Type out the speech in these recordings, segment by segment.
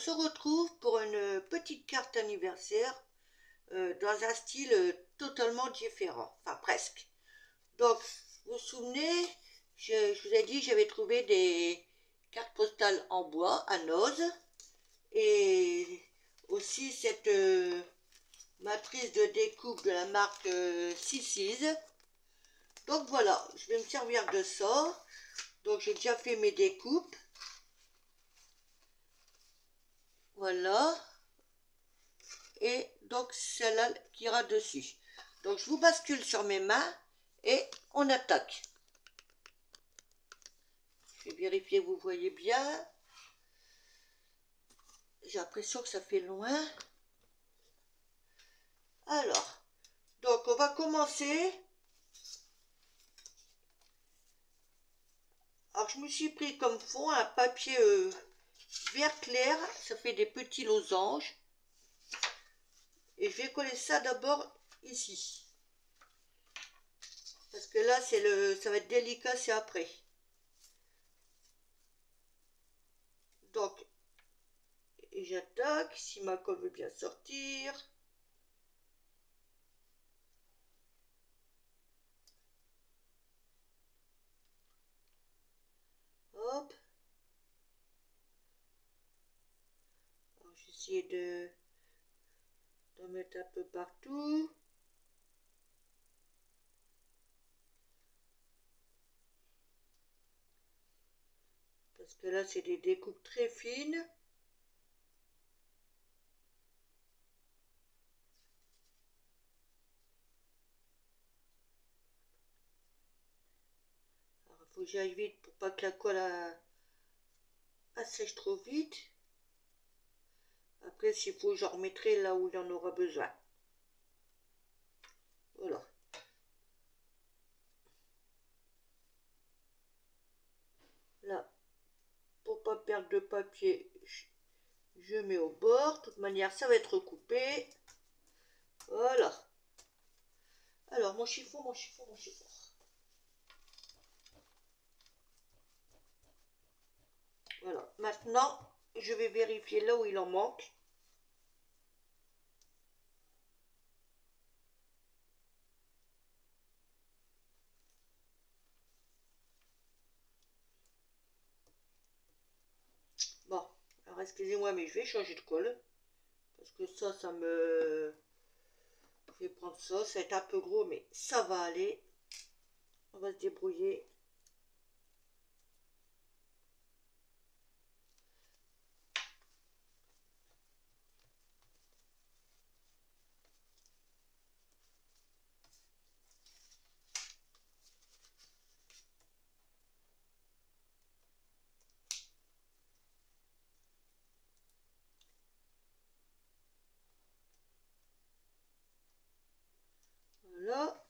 se retrouve pour une petite carte anniversaire dans un style totalement différent, enfin presque. Donc, vous vous souvenez, je vous ai dit j'avais trouvé des cartes postales en bois à Noz et aussi cette matrice de découpe de la marque Sissy's. Donc voilà, je vais me servir de ça. Donc j'ai déjà fait mes découpes. Voilà. Et donc celle-là qui ira dessus. Donc je vous bascule sur mes mains et on attaque. Je vais vérifier, vous voyez bien. J'ai l'impression que ça fait loin. Alors, donc on va commencer. Alors je me suis pris comme fond un papier vert clair, ça fait des petits losanges. Et je vais coller ça d'abord ici. Parce que là, ça va être délicat, c'est après. Donc, et j'attaque, si ma colle veut bien sortir. Hop. Alors, j'essaie d'en mettre un peu partout. Parce que là, c'est des découpes très fines. Alors, il faut que j'aille vite pour pas que la colle sèche trop vite. Après, s'il faut, j'en remettrai là où il en aura besoin. Voilà. Là, pour pas perdre de papier, je mets au bord. De toute manière, ça va être coupé. Voilà. Alors, mon chiffon. Voilà. Maintenant, je vais vérifier là où il en manque. Bon, alors excusez-moi, mais je vais changer de colle. Parce que ça me... Je vais prendre ça, ça va être un peu gros, mais ça va aller. On va se débrouiller. Voilà.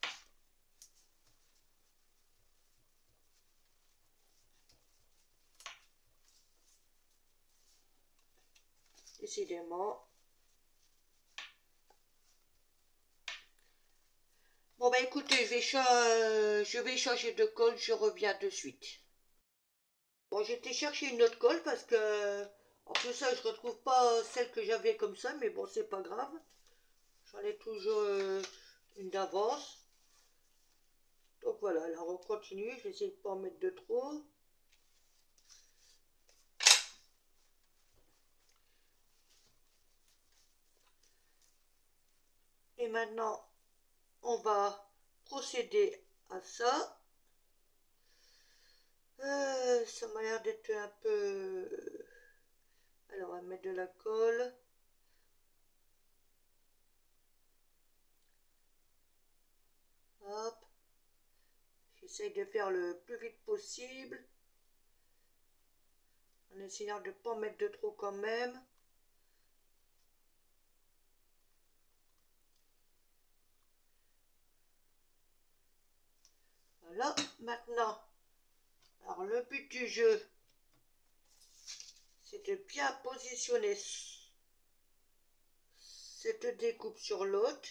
Décidément. Bon bah écoutez, je vais changer de colle, je reviens de suite. Bon, j'ai été chercher une autre colle parce que en plus ça je retrouve pas celle que j'avais comme ça, mais bon c'est pas grave. J'en ai toujours une d'avance. Donc voilà, alors on continue, je vais essayer de pas en mettre de trop. Et maintenant, on va procéder à ça. Ça m'a l'air d'être un peu... Alors, on va mettre de la colle. Hop. J'essaye de faire le plus vite possible. En essayant de ne pas en mettre de trop quand même. Voilà, maintenant. Alors, le but du jeu, c'est de bien positionner cette découpe sur l'autre.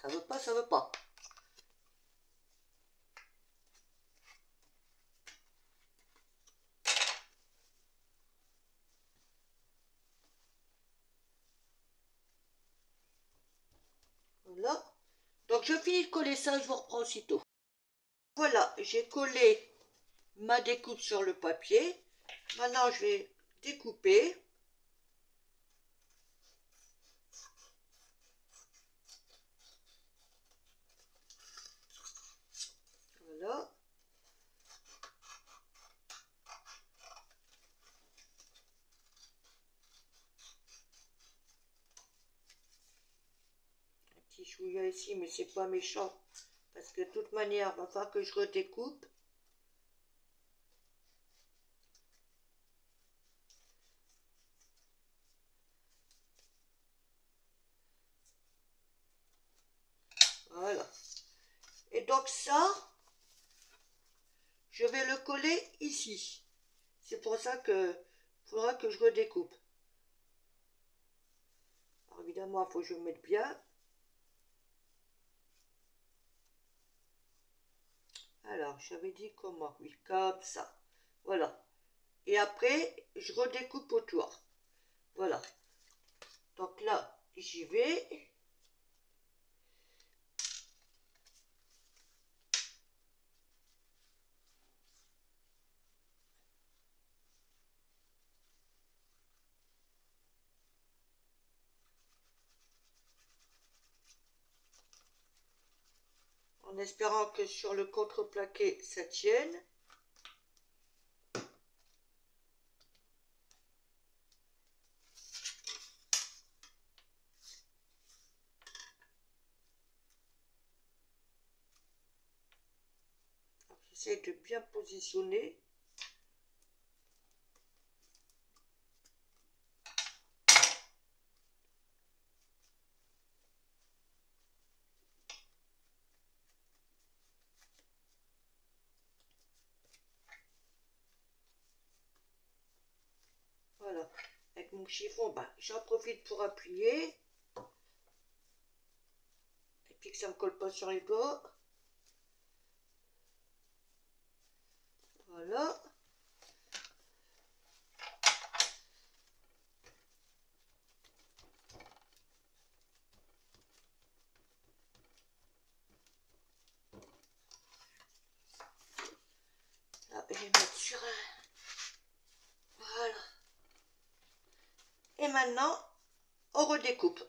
Ça veut pas, ça veut pas. Voilà. Donc je finis de coller ça, je vous reprends aussitôt. Voilà, j'ai collé ma découpe sur le papier. Maintenant je vais découper. Voilà. Un petit chouïa ici, mais c'est pas méchant. Parce que de toute manière, il va falloir que je redécoupe. Voilà. Et donc ça, je vais le coller ici. C'est pour ça que faudra que je redécoupe. Alors évidemment, il faut que je me mette bien. Alors, j'avais dit comment? Oui, comme ça. Voilà. Et après, je redécoupe autour. Voilà. Donc là, j'y vais. En espérant que sur le contreplaqué, ça tienne. J'essaie de bien positionner. Voilà. Avec mon chiffon, ben, j'en profite pour appuyer. Et puis que ça ne me colle pas sur les doigts. Voilà. Là, je vais mettre sur un... Voilà. Et maintenant, on redécoupe.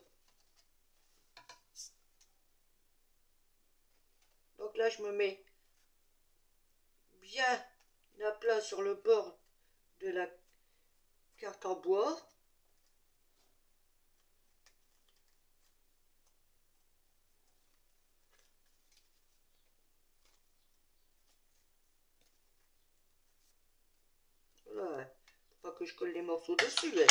Donc là, je me mets bien à plat sur le bord de la carte en bois. Voilà. Faut pas que je colle les morceaux dessus. Hein.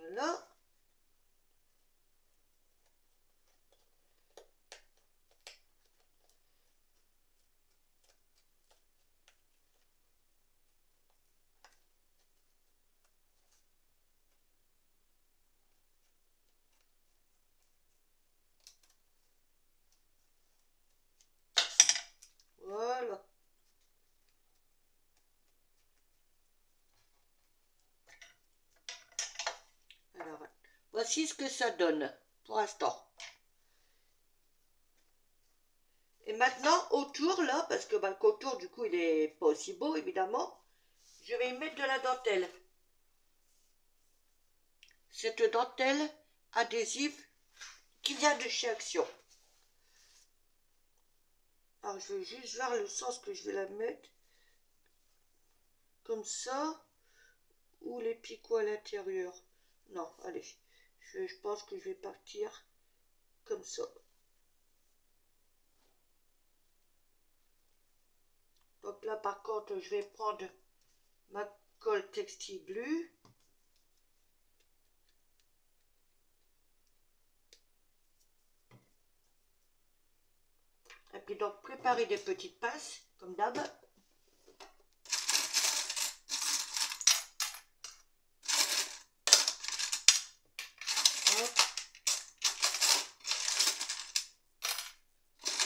Voilà. Voilà. Alors, voici ce que ça donne pour l'instant. Et maintenant, autour, là, parce que bah, le contour, du coup, il est pas aussi beau, évidemment, je vais y mettre de la dentelle. Cette dentelle adhésive qui vient de chez Action. Alors, je vais juste voir le sens que je vais la mettre. Comme ça. Ou les picots à l'intérieur. Non, allez. Je pense que je vais partir comme ça. Donc là, par contre, je vais prendre ma colle textile glue. Et puis donc préparer des petites pinces, comme d'hab.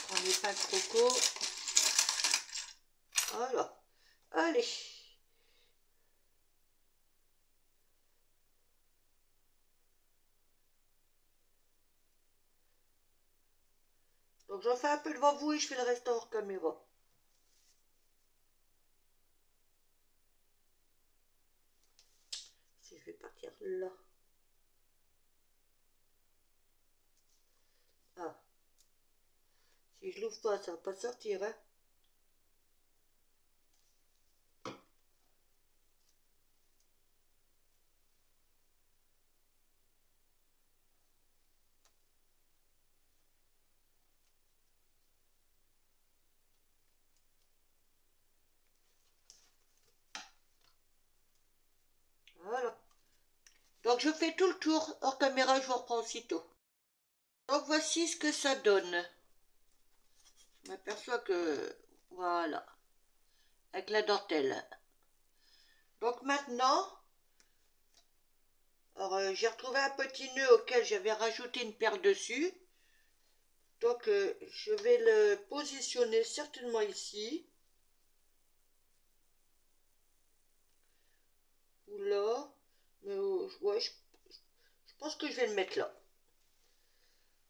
Prendre les pains de croco. Voilà. Allez. Donc j'en fais un peu devant vous et je fais le reste hors caméra. Si je vais partir là. Ah. Si je l'ouvre pas, ça va pas sortir, hein. Voilà. Donc je fais tout le tour hors caméra, je vous reprends aussitôt. Donc voici ce que ça donne. Je m'aperçois que... Voilà. Avec la dentelle. Donc maintenant... Alors j'ai retrouvé un petit nœud auquel j'avais rajouté une perle dessus. Donc je vais le positionner certainement ici. Ou là. Mais ouais, je pense que je vais le mettre là.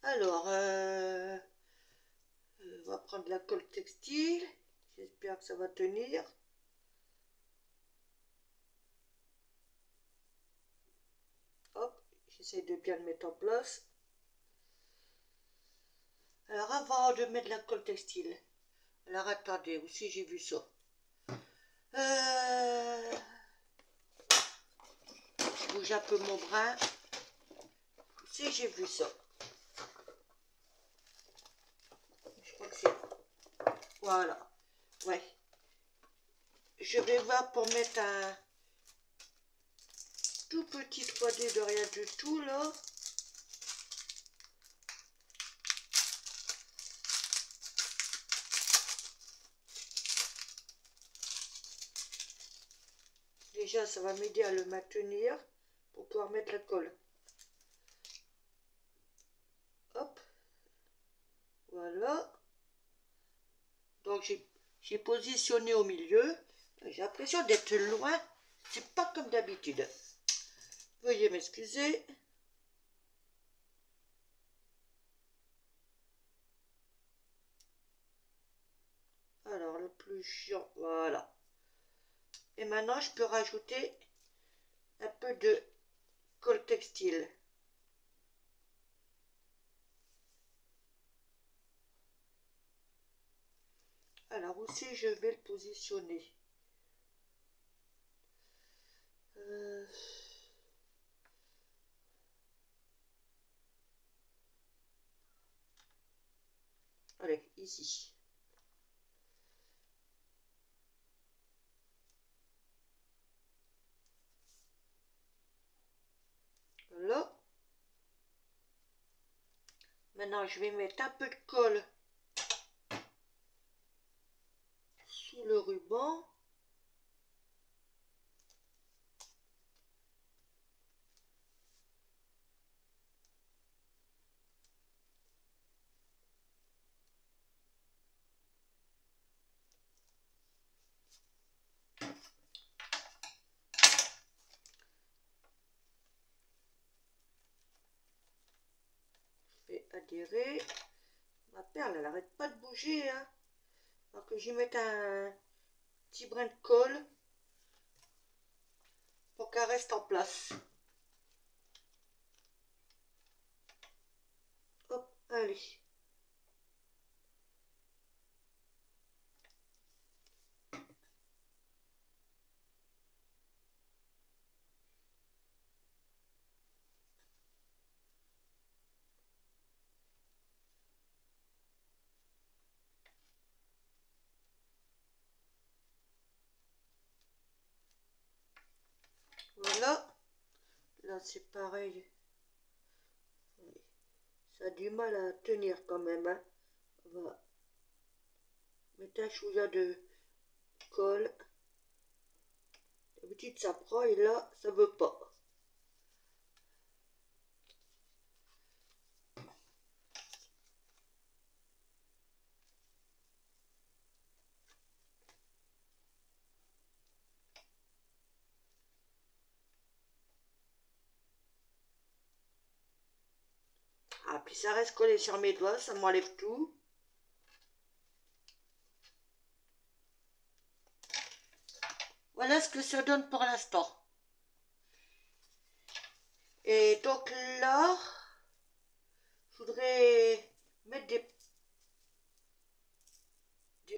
Alors, on va prendre la colle textile. J'espère que ça va tenir. Hop, j'essaie de bien le mettre en place. Alors, avant de mettre la colle textile, alors attendez, aussi j'ai vu ça. Je bouge un peu mon bras. Si j'ai vu ça. Je crois que c'est... Voilà. Ouais. Je vais voir pour mettre un tout petit 3D de rien du tout là. Déjà, ça va m'aider à le maintenir pour pouvoir mettre la colle. Hop. Voilà. Donc, j'ai positionné au milieu. J'ai l'impression d'être loin. C'est pas comme d'habitude. Veuillez m'excuser. Alors, le plus chiant, voilà. Et maintenant, je peux rajouter un peu de colle textile. Alors, aussi, je vais le positionner. Allez, ici. Là. Maintenant, je vais mettre un peu de colle sous le ruban. Je vais adhérer. Ma perle, elle n'arrête pas de bouger, hein. Alors que j'y mette un petit brin de colle pour qu'elle reste en place. Hop, allez. Voilà. Là, c'est pareil. Ça a du mal à tenir quand même, hein. Voilà. Mettez un chouïa de colle. D'habitude ça prend et là ça veut pas. Ah, puis ça reste collé sur mes doigts, ça m'enlève tout. Voilà ce que ça donne pour l'instant. Et donc là, je voudrais mettre des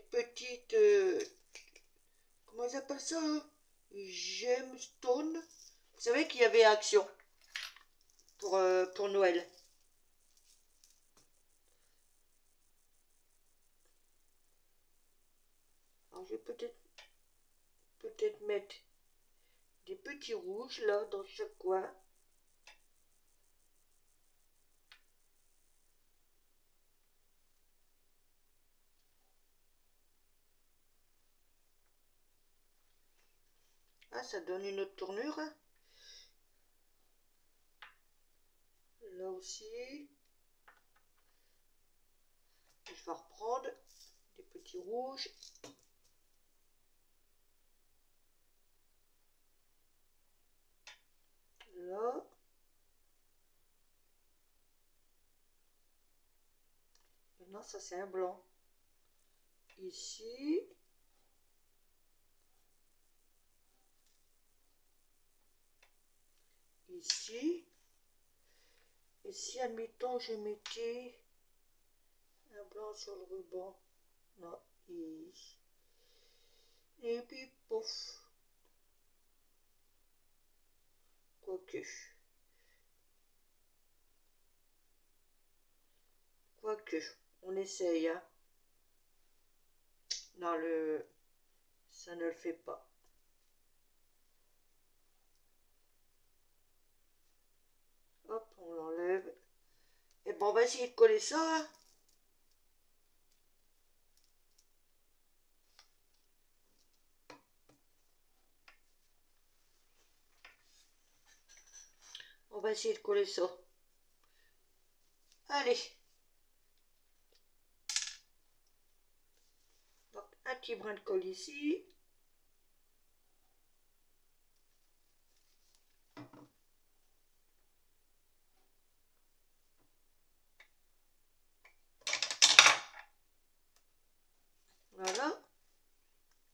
petites... comment ils appellent ça, hein, gemstones. Vous savez qu'il y avait Action pour Noël. Alors je vais peut-être mettre des petits rouges là dans chaque coin. Ah, ça donne une autre tournure. Là aussi. Je vais reprendre des petits rouges. Là. Maintenant, ça c'est un blanc. Ici. Ici. Et si, admettons, je mettais un blanc sur le ruban. Non, ici. Et puis, pouf. Quoique. On essaye, hein. Non, ça ne le fait pas. Hop, on l'enlève. Et bon, on va essayer de coller ça, hein. On va essayer de coller ça. Allez. Donc, un petit brin de colle ici. Voilà.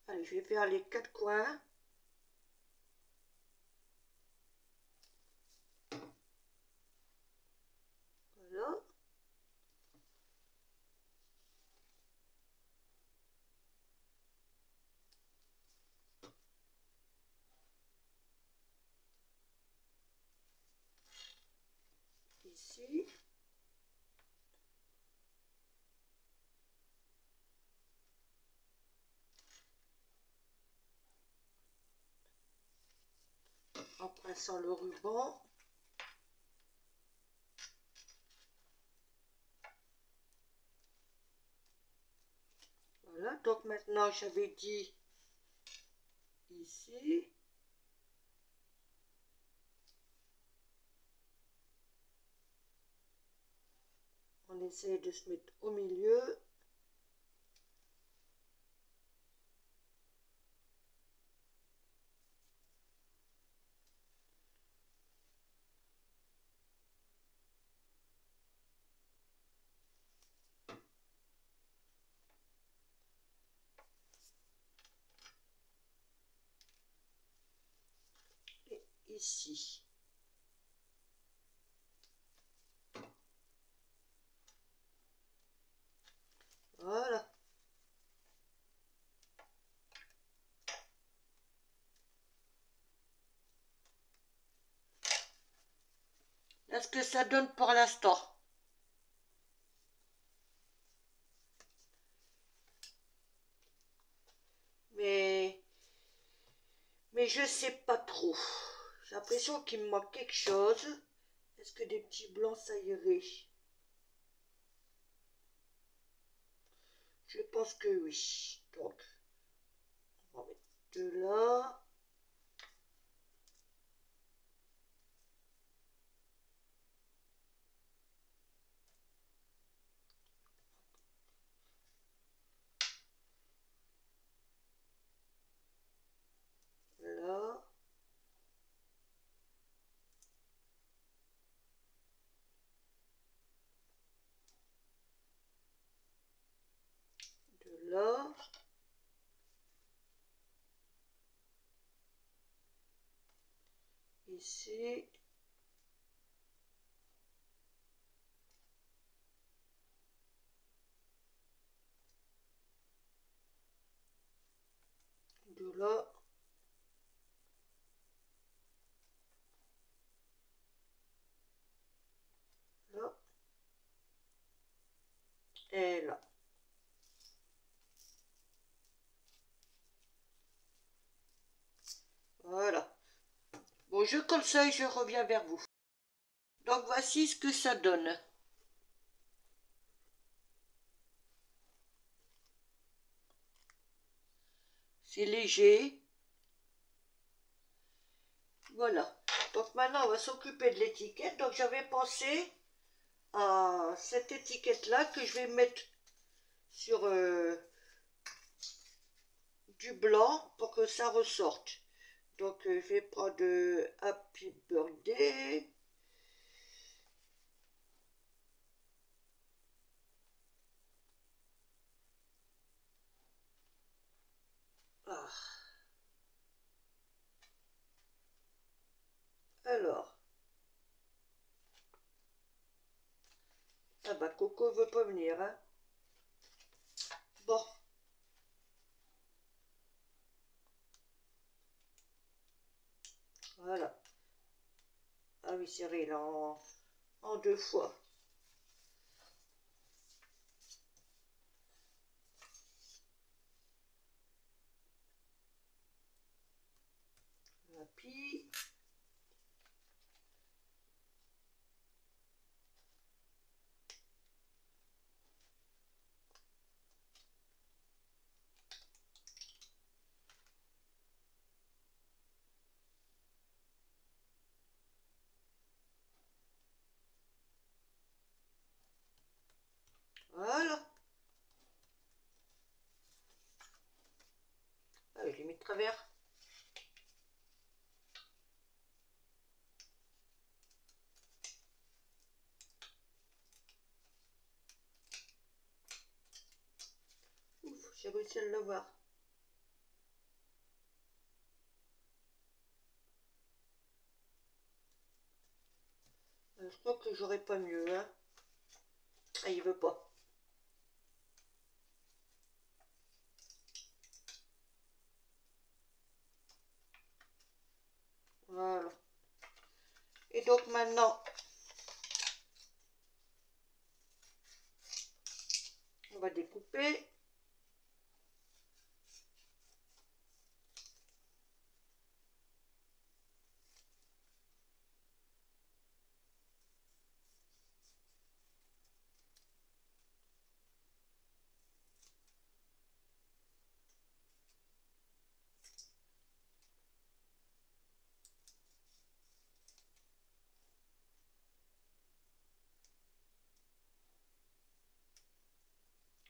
Allez, je vais faire les 4 coins. Voilà. Ici. En pressant le ruban. Voilà, donc maintenant j'avais dit ici. On essaye de se mettre au milieu. Et ici. Voilà. Là, ce que ça donne pour l'instant. Mais je sais pas trop. J'ai l'impression qu'il me manque quelque chose. Est-ce que des petits blancs, ça irait? Je pense que oui. Donc, on va mettre de là. Là. De là. Ici. De là. Là. Et là. Voilà. Bon, je colle ça et je reviens vers vous. Donc voici ce que ça donne. C'est léger. Voilà. Donc maintenant, on va s'occuper de l'étiquette. Donc j'avais pensé à cette étiquette-là que je vais mettre sur du blanc pour que ça ressorte. Donc je vais prendre Happy Birthday. Ah. Alors. Ah bah Coco veut pas venir, hein. Bon. Voilà. Ah oui, c'est vrai, là, en deux fois. Happy. Voilà. Ah, je l'ai mis de travers. Ouf, j'ai réussi à l'avoir. Je crois que j'aurais pas mieux, hein. Ah, il veut pas. Voilà. Et donc maintenant, on va découper.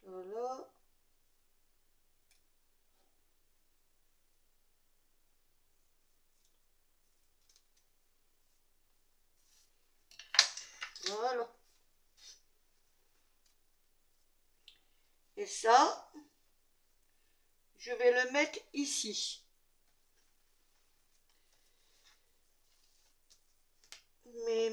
Voilà. Voilà. Et ça, je vais le mettre ici. Mais...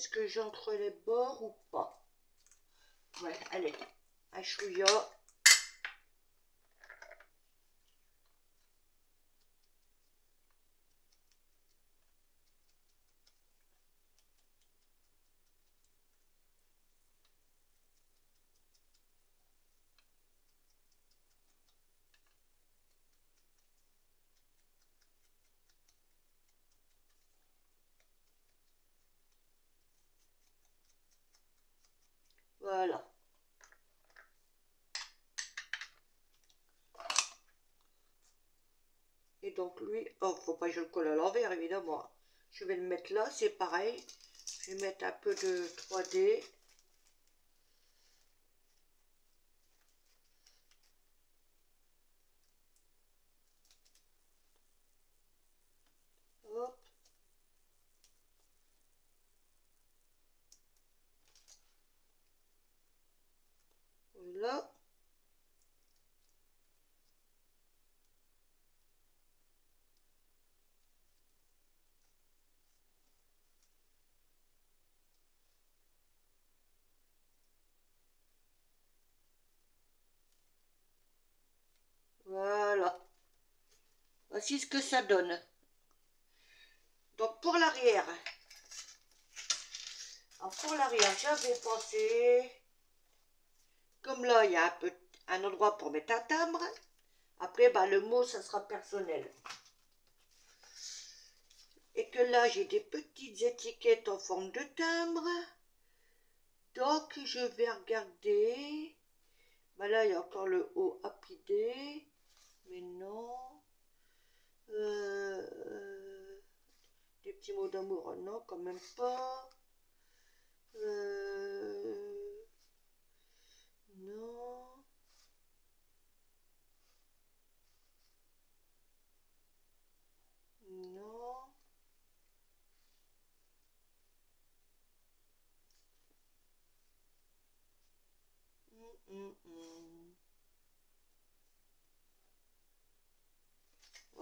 est-ce que j'entre les bords ou pas? Ouais, allez. Un chouïa. Et donc lui, oh, faut pas que je le colle à l'envers, évidemment. Je vais le mettre là, c'est pareil. Je vais mettre un peu de 3D. Hop. Voilà. Voilà. Voici ce que ça donne. Donc pour l'arrière. Alors pour l'arrière, j'avais pensé, comme là il y a un endroit pour mettre un timbre. Après, bah, le mot, ça sera personnel. Et que là, j'ai des petites étiquettes en forme de timbre. Donc, je vais regarder. Bah, là, il y a encore le O apidé. Mais non. Des petits mots d'amour, non, quand même pas. Non. Non.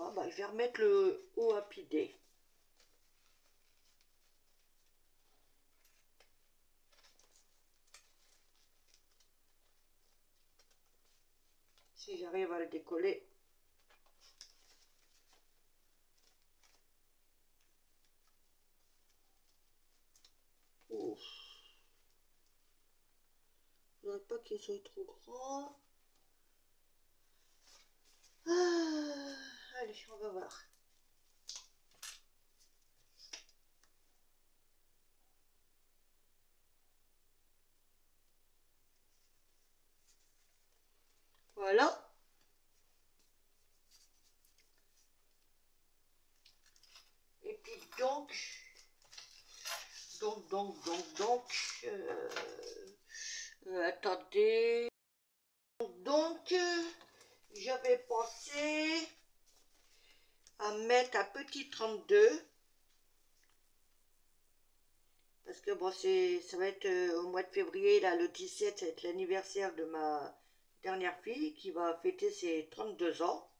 Ah, bah, je vais remettre le O apidé. Si j'arrive à le décoller. Ouf. Je ne voudrais pas qu'il soit trop grand. Ah, allez, on va voir. Voilà. Et puis euh, attendez. Donc, j'avais pensé à mettre un petit 32. Parce que bon, ça va être au mois de février, là, le 17, ça va être l'anniversaire de ma dernière fille qui va fêter ses 32 ans.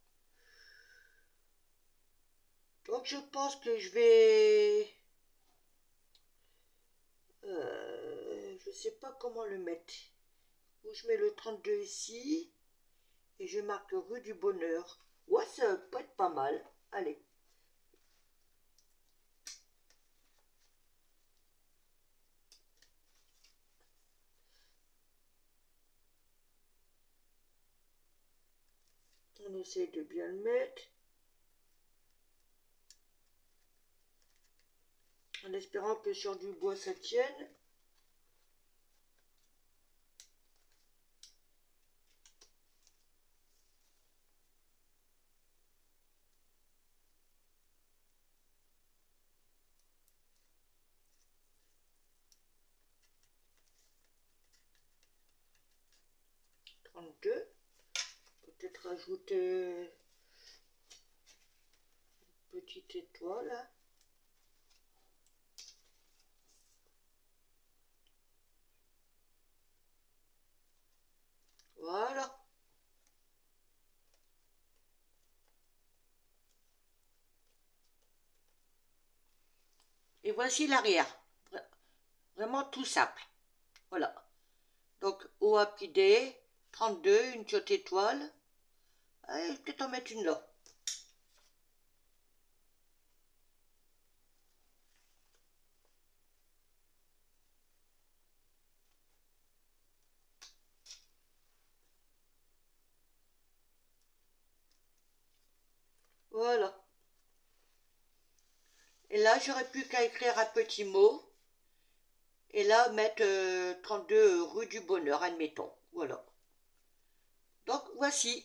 Donc je pense que je vais... je sais pas comment le mettre. Où je mets le 32 ici. Et je marque rue du Bonheur. Ouais, ça peut être pas mal. Allez. On essaie de bien le mettre. En espérant que sur du bois ça tienne. Peut-être rajouter une petite étoile. Voilà. Et voici l'arrière. Vraiment tout simple. Voilà. Donc, au apidé, 32, une petite étoile. Allez, peut-être en mettre une là. Voilà. Et là, j'aurais plus qu'à écrire un petit mot. Et là, mettre 32 rue du Bonheur, admettons. Voilà. Donc, voici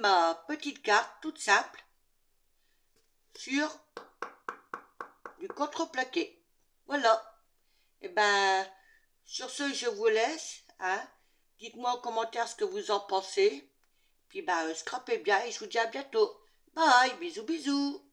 ma petite carte toute simple. sur du contreplaqué. Voilà. Et ben, sur ce, je vous laisse. Hein. Dites-moi en commentaire ce que vous en pensez. Puis, scrapez bien et je vous dis à bientôt. Bye, bisous, bisous.